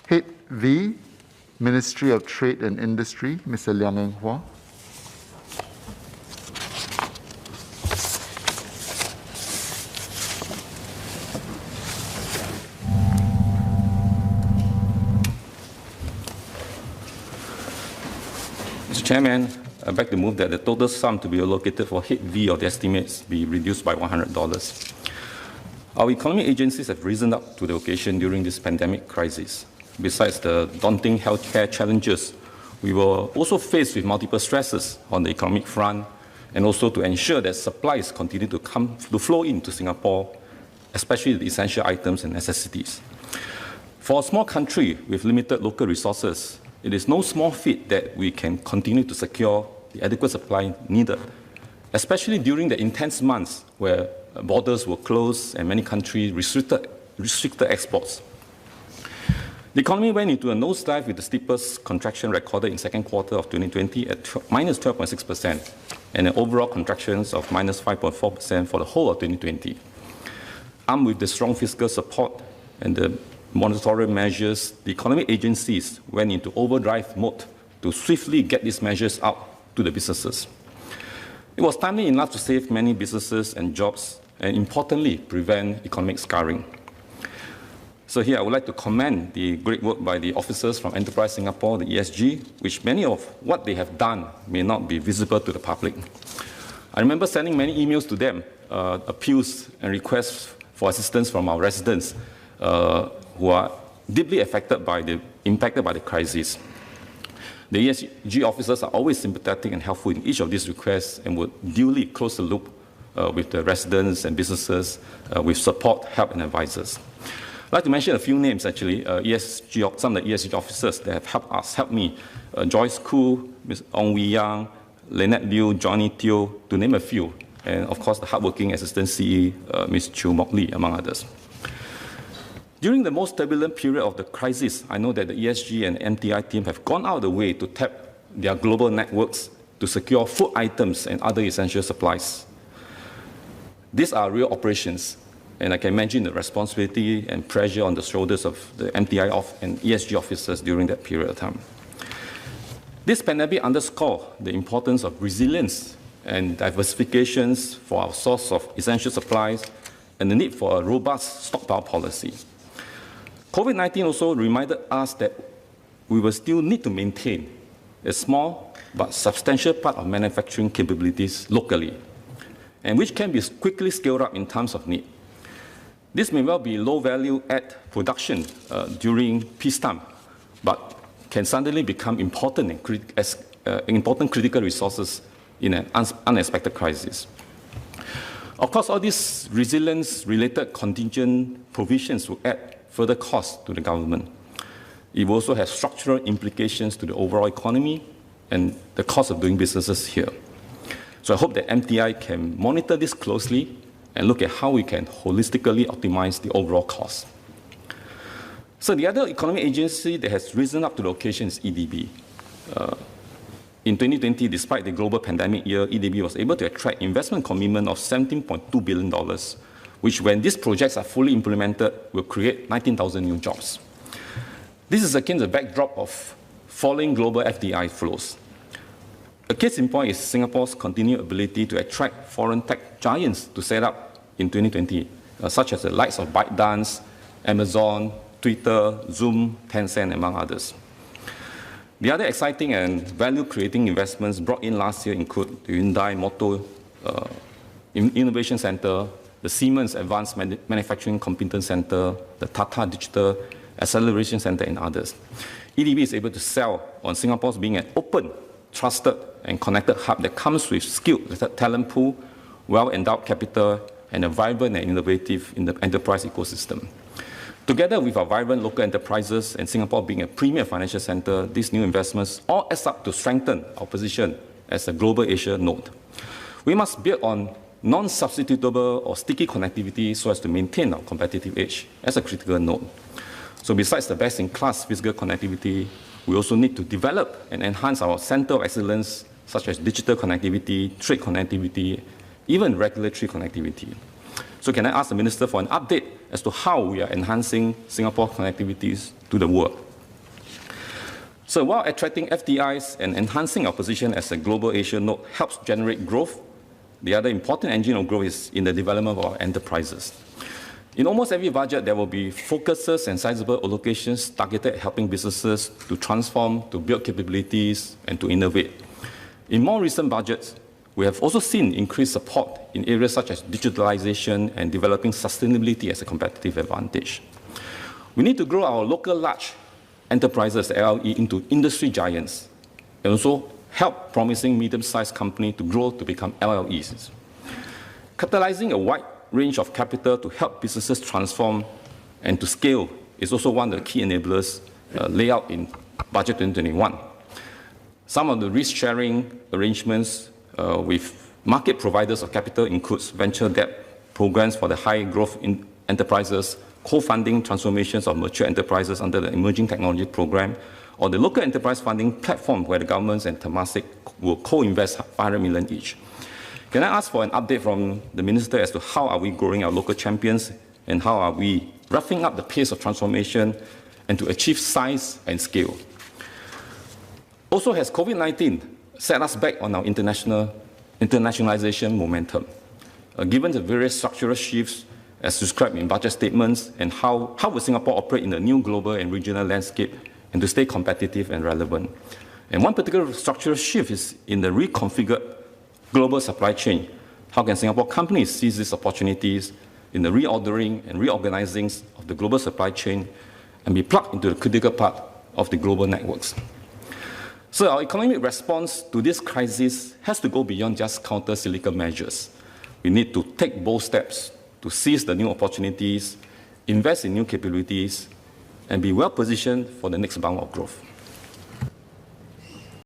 Head V, Ministry of Trade and Industry, Mr. Liang Eng Hwa. Mr. Chairman, I beg to move that the total sum to be allocated for Head V of the estimates be reduced by $100. Our economic agencies have risen up to the occasion during this pandemic crisis. Besides the daunting healthcare challenges, we were also faced with multiple stresses on the economic front, and also to ensure that supplies continue to flow into Singapore, especially the essential items and necessities. For a small country with limited local resources, it is no small feat that we can continue to secure the adequate supply needed, especially during the intense months where borders were closed and many countries restricted exports. The economy went into a nosedive with the steepest contraction recorded in second quarter of 2020 at minus 12.6% and an overall contraction of minus 5.4% for the whole of 2020. Armed with the strong fiscal support and the monetary measures, the economic agencies went into overdrive mode to swiftly get these measures out to the businesses. It was timely enough to save many businesses and jobs, and importantly, prevent economic scarring. So here I would like to commend the great work by the officers from Enterprise Singapore, the ESG, which many of what they have done may not be visible to the public. I remember sending many emails to them, appeals and requests for assistance from our residents who are deeply impacted by the crisis. The ESG officers are always sympathetic and helpful in each of these requests and would duly close the loop with the residents and businesses with support, help, and advisors. I'd like to mention a few names, actually, some of the ESG officers that have helped me. Joyce Khoo, Ms. Ong Wee Yang, Lynette Liu, Johnny Teo, to name a few, and of course the hardworking Assistant CE, Ms. Chew Mok Lee, among others. During the most turbulent period of the crisis, I know that the ESG and MTI team have gone out of the way to tap their global networks to secure food items and other essential supplies. These are real operations, and I can imagine the responsibility and pressure on the shoulders of the MTI and ESG officers during that period of time. This pandemic underscores the importance of resilience and diversifications for our source of essential supplies and the need for a robust stockpile policy. COVID-19 also reminded us that we will still need to maintain a small but substantial part of manufacturing capabilities locally, and which can be quickly scaled up in times of need. This may well be low-value add production during peacetime, but can suddenly become important critical resources in an unexpected crisis. Of course, all these resilience-related contingent provisions will add further costs to the government. It will also have structural implications to the overall economy and the cost of doing businesses here. So I hope that MTI can monitor this closely and look at how we can holistically optimize the overall cost. So the other economic agency that has risen up to the occasion is EDB. In 2020, despite the global pandemic year, EDB was able to attract investment commitment of $17.2 billion, which, when these projects are fully implemented, will create 19,000 new jobs. This is against the backdrop of falling global FDI flows. A case in point is Singapore's continued ability to attract foreign tech giants to set up in 2020, such as the likes of ByteDance, Amazon, Twitter, Zoom, Tencent, among others. The other exciting and value-creating investments brought in last year include the Hyundai Motor Innovation Center, the Siemens Advanced Manufacturing Competence Center, the Tata Digital Acceleration Center, and others. EDB is able to sell on Singapore's being an open, trusted, and connected hub that comes with skilled talent pool, well-endowed capital, and a vibrant and innovative enterprise ecosystem. Together with our vibrant local enterprises and Singapore being a premier financial center, these new investments all adds up to strengthen our position as a global Asia node. We must build on non-substitutable or sticky connectivity so as to maintain our competitive edge as a critical node. So besides the best-in-class physical connectivity, we also need to develop and enhance our center of excellence, such as digital connectivity, trade connectivity, even regulatory connectivity. So can I ask the Minister for an update as to how we are enhancing Singapore connectivities to the world? So while attracting FDIs and enhancing our position as a global Asian node helps generate growth, the other important engine of growth is in the development of our enterprises. In almost every budget, there will be focuses and sizable allocations targeted at helping businesses to transform, to build capabilities, and to innovate. In more recent budgets, we have also seen increased support in areas such as digitalization and developing sustainability as a competitive advantage. We need to grow our local large enterprises, LLE, into industry giants, and also help promising medium-sized companies to grow to become LLEs. Capitalizing a wide range of capital to help businesses transform and to scale is also one of the key enablers laid out in Budget 2021. Some of the risk-sharing arrangements with market providers of capital includes venture debt programs for the high-growth enterprises, co-funding transformations of mature enterprises under the Emerging Technology Program, or the local enterprise funding platform where the governments and Temasek will co-invest 500 million each. Can I ask for an update from the Minister as to how are we growing our local champions and how are we roughing up the pace of transformation and to achieve size and scale? Also, has COVID-19 set us back on our internationalization momentum? Given the various structural shifts as described in budget statements, and how will Singapore operate in the new global and regional landscape and to stay competitive and relevant? And one particular structural shift is in the reconfigured global supply chain. How can Singapore companies seize these opportunities in the reordering and reorganizing of the global supply chain and be plugged into the critical part of the global networks? So our economic response to this crisis has to go beyond just counter-cyclical measures. We need to take bold steps to seize the new opportunities, invest in new capabilities, and be well-positioned for the next bound of growth.